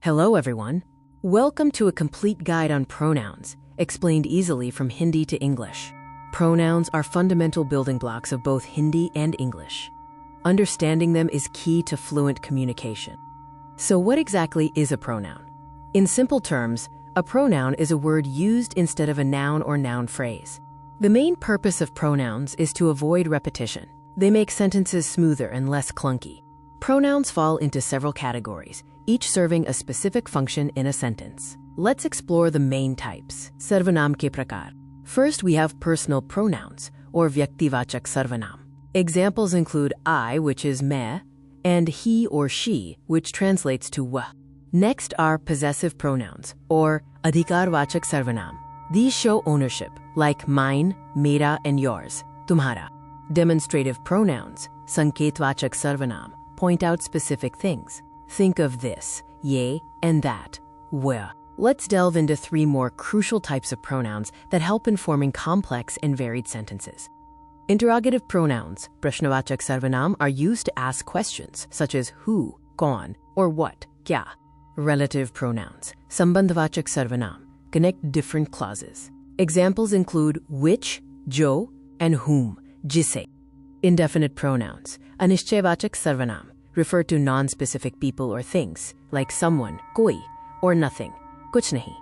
Hello everyone. Welcome to a complete guide on pronouns, explained easily from Hindi to English. Pronouns are fundamental building blocks of both Hindi and English. Understanding them is key to fluent communication. So what exactly is a pronoun? In simple terms, a pronoun is a word used instead of a noun or noun phrase. The main purpose of pronouns is to avoid repetition. They make sentences smoother and less clunky. Pronouns fall into several categories, each serving a specific function in a sentence. Let's explore the main types. Sarvanam ke prakar. First, we have personal pronouns, or vyaktivachak sarvanam. Examples include I, which is main, and he or she, which translates to wah. Next are possessive pronouns, or adhikarvachak sarvanam. These show ownership, like mine, mera, and yours, tumhara. Demonstrative pronouns, sanketvachak sarvanam, point out specific things. Think of this, ye and that, where. Let's delve into three more crucial types of pronouns that help in forming complex and varied sentences. Interrogative pronouns, prashnavachak sarvanam, are used to ask questions such as who, kaun, or what, kya. Relative pronouns, sambandhavachak sarvanam, connect different clauses. Examples include which, jo, and whom, jise. Indefinite pronouns, anishchayvachak sarvanam, refer to non-specific people or things, like someone, koi, or nothing, kuch nahi.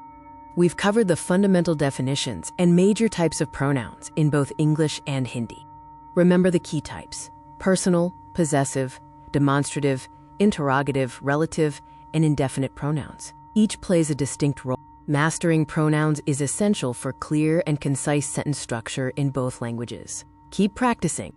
We've covered the fundamental definitions and major types of pronouns in both English and Hindi. Remember the key types: personal, possessive, demonstrative, interrogative, relative, and indefinite pronouns. Each plays a distinct role. Mastering pronouns is essential for clear and concise sentence structure in both languages. Keep practicing.